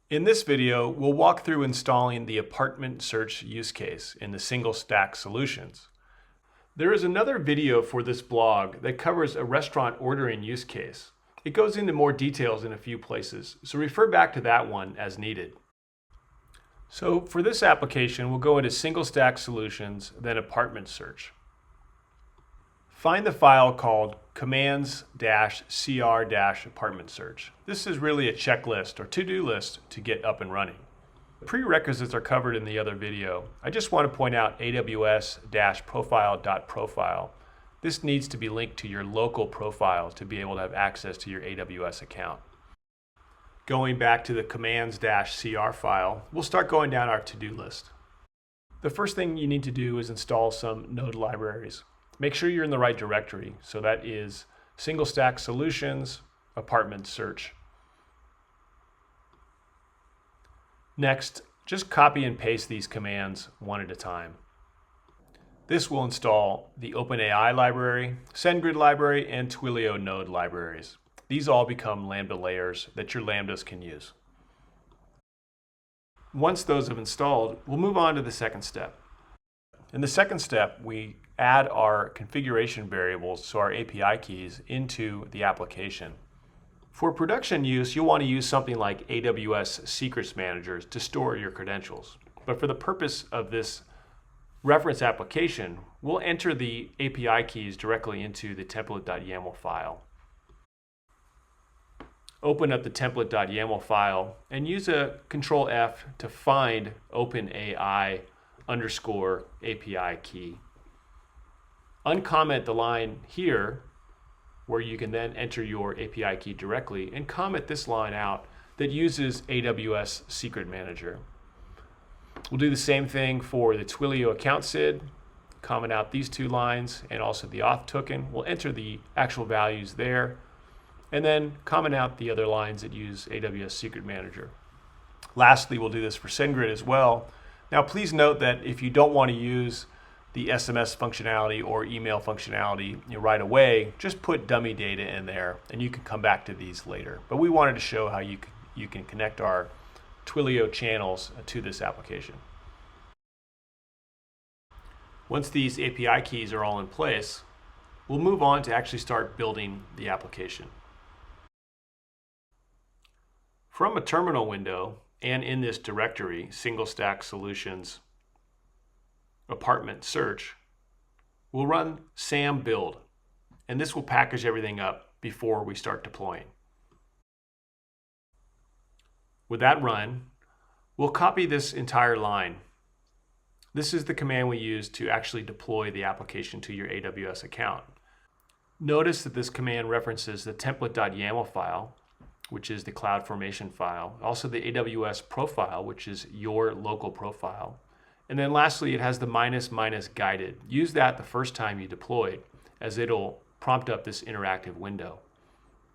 In this video, we'll walk through installing the apartment search use case in the single stack solutions. There is another video for this blog that covers a restaurant ordering use case. It goes into more details in a few places, so refer back to that one as needed. So for this application, we'll go into single stack solutions, then apartment search. Find the file called commands-cr-apartment search. This is really a checklist or to-do list to get up and running. The prerequisites are covered in the other video. I just want to point out AWS-profile.profile. This needs to be linked to your local profile to be able to have access to your AWS account. Going back to the commands-cr file, we'll start going down our to-do list. The first thing you need to do is install some node libraries. Make sure you're in the right directory. So that is single stack solutions, apartment search. Next, just copy and paste these commands one at a time. This will install the OpenAI library, SendGrid library, and Twilio node libraries. These all become Lambda layers that your Lambdas can use. Once those have installed, we'll move on to the second step. In the second step, we add our configuration variables, so our API keys, into the application. For production use, you'll want to use something like AWS Secrets Managers to store your credentials. But for the purpose of this reference application, we'll enter the API keys directly into the template.yaml file. Open up the template.yaml file and use a Control F to find OpenAI _ API key. Uncomment the line here where you can then enter your API key directly, and comment this line out that uses AWS Secret Manager. We'll do the same thing for the Twilio account SID, comment out these two lines and also the auth token. We'll enter the actual values there and then comment out the other lines that use AWS Secret Manager. Lastly, we'll do this for SendGrid as well. Now please note that if you don't want to use the SMS functionality or email functionality right away, just put dummy data in there and you can come back to these later. But we wanted to show how you can connect our Twilio channels to this application. Once these API keys are all in place, we'll move on to actually start building the application. From a terminal window and in this directory, single stack solutions, apartment search, we'll run sam build, and this will package everything up before we start deploying. With that run, we'll copy this entire line. This is the command we use to actually deploy the application to your AWS account. Notice that this command references the template.yaml file, which is the CloudFormation file, also the AWS profile, which is your local profile. And then lastly, it has the ---- guided. Use that the first time you deploy, as it'll prompt up this interactive window.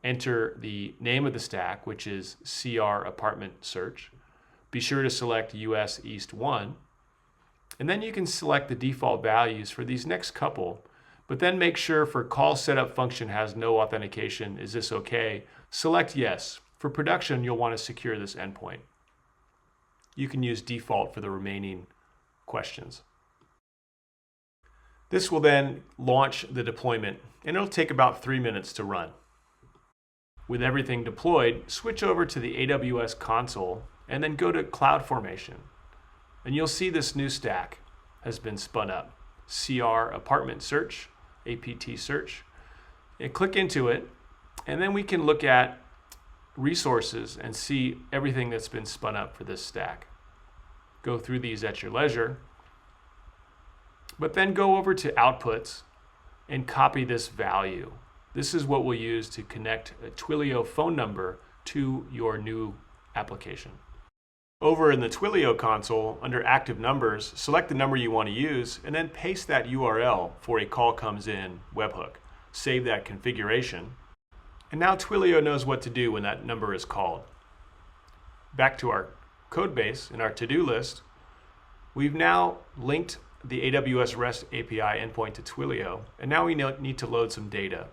Enter the name of the stack, which is CR apartment search. Be sure to select US East 1. And then you can select the default values for these next couple, but then make sure for call setup function has no authentication, is this okay? Select yes. For production, you'll want to secure this endpoint. You can use default for the remaining questions. This will then launch the deployment, and it'll take about 3 minutes to run. With everything deployed, switch over to the AWS console and then go to CloudFormation. And you'll see this new stack has been spun up. CR apartment search, APT search. And click into it, and then we can look at resources and see everything that's been spun up for this stack. Go through these at your leisure, but then go over to outputs and copy this value. This is what we'll use to connect a Twilio phone number to your new application. Over in the Twilio console, under active numbers, select the number you want to use and then paste that URL for a call comes in webhook. Save that configuration. And now Twilio knows what to do when that number is called. Back to our code base in our to-do list, we've now linked the AWS REST API endpoint to Twilio, and now we need to load some data.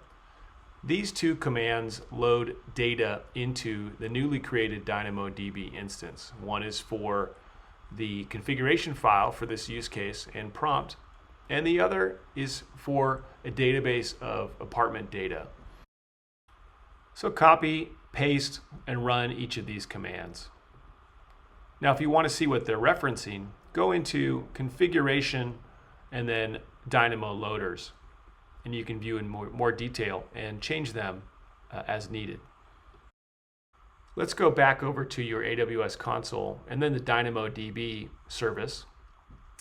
These two commands load data into the newly created DynamoDB instance. One is for the configuration file for this use case and prompt, and the other is for a database of apartment data. So copy, paste, and run each of these commands. Now, if you want to see what they're referencing, go into configuration and then Dynamo loaders, and you can view in more detail and change them as needed. Let's go back over to your AWS console and then the DynamoDB service.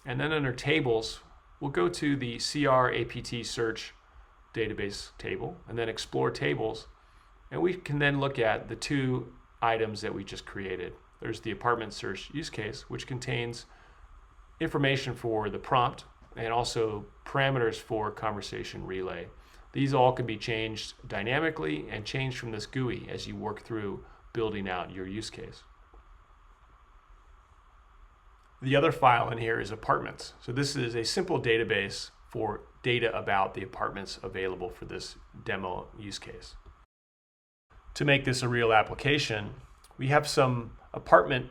And then under tables, we'll go to the CR APT search database table and then explore tables. And we can then look at the two items that we just created. There's the apartment search use case, which contains information for the prompt and also parameters for conversation relay. These all can be changed dynamically and changed from this GUI as you work through building out your use case. The other file in here is apartments. So this is a simple database for data about the apartments available for this demo use case. To make this a real application, we have some apartment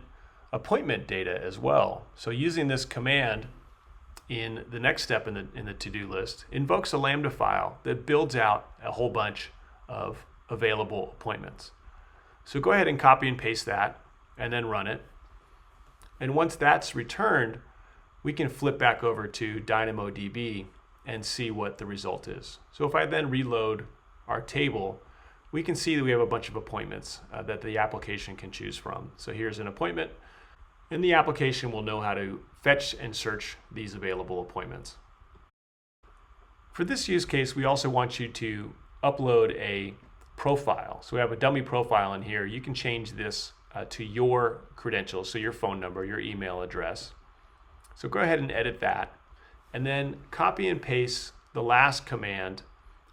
appointment data as well. So using this command in the next step in the to-do list invokes a Lambda file that builds out a whole bunch of available appointments. So go ahead and copy and paste that and then run it. And once that's returned, we can flip back over to DynamoDB and see what the result is. So if I then reload our table, we can see that we have a bunch of appointments that the application can choose from. So here's an appointment, and the application will know how to fetch and search these available appointments. For this use case, we also want you to upload a profile. So we have a dummy profile in here. You can change this to your credentials, so your phone number, your email address. So go ahead and edit that, and then copy and paste the last command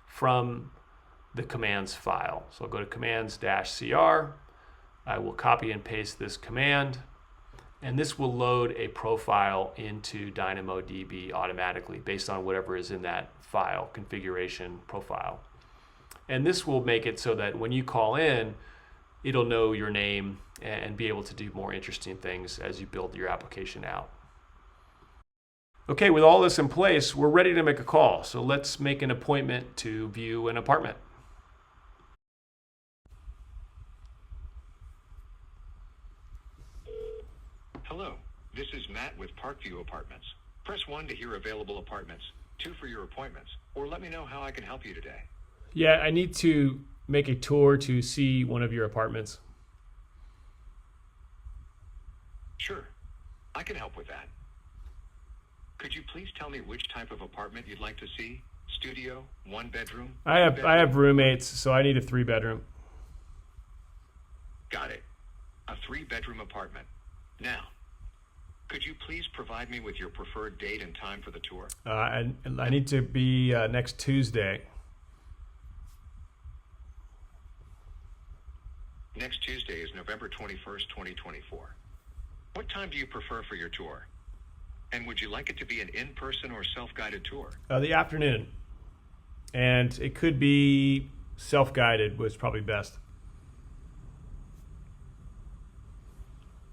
from the commands file. So I'll go to commands-cr. I will copy and paste this command, and this will load a profile into DynamoDB automatically based on whatever is in that file, configuration profile. And this will make it so that when you call in, it'll know your name and be able to do more interesting things as you build your application out. Okay, with all this in place, we're ready to make a call. So let's make an appointment to view an apartment. Hello, this is Matt with Parkview Apartments. Press 1 to hear available apartments, 2 for your appointments, or let me know how I can help you today. Yeah, I need to make a tour to see one of your apartments. Sure, I can help with that. Could you please tell me which type of apartment you'd like to see? Studio, 1 bedroom? I have roommates, so I need a 3-bedroom. Got it. A 3-bedroom apartment. Now, could you please provide me with your preferred date and time for the tour? I need to be next Tuesday. Next Tuesday is November 21st, 2024. What time do you prefer for your tour? And would you like it to be an in-person or self-guided tour? The afternoon. And it could be self-guided was probably best.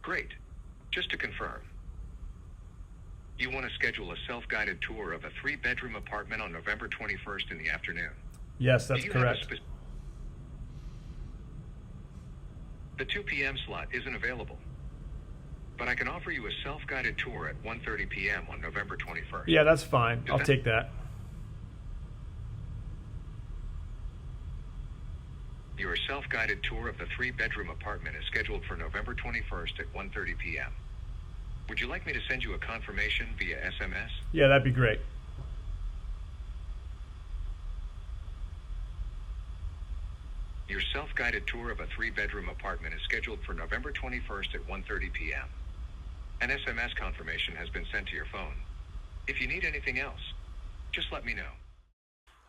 Great. Just to confirm, you want to schedule a self-guided tour of a 3-bedroom apartment on November 21st in the afternoon? Yes, that's correct. The 2 p.m. slot isn't available, but I can offer you a self-guided tour at 1:30 p.m. on November 21st. Yeah, that's fine. I'll take that. Your self-guided tour of the 3-bedroom apartment is scheduled for November 21st at 1:30 p.m. Would you like me to send you a confirmation via SMS? Yeah, that'd be great. Your self-guided tour of a 3-bedroom apartment is scheduled for November 21st at 1:30 p.m. An SMS confirmation has been sent to your phone. If you need anything else, just let me know.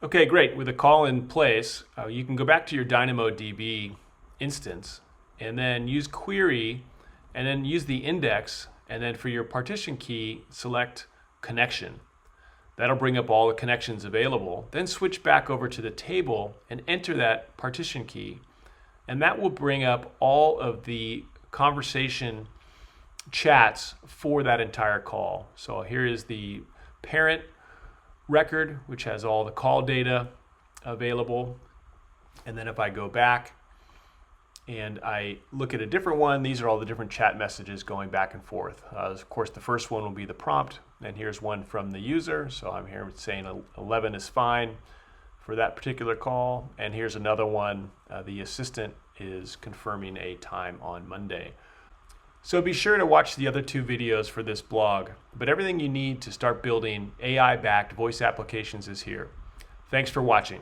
Okay, great. With a call in place, you can go back to your DynamoDB instance and then use query and then use the index, and then for your partition key, select connection. That'll bring up all the connections available. Then switch back over to the table and enter that partition key. And that will bring up all of the conversation chats for that entire call. So here is the parent record, which has all the call data available. And then if I go back and I look at a different one, these are all the different chat messages going back and forth. Of course, the first one will be the prompt, and here's one from the user. So I'm here saying 11 is fine for that particular call. And here's another one. The assistant is confirming a time on Monday. So be sure to watch the other 2 videos for this blog, but everything you need to start building AI-backed voice applications is here. Thanks for watching.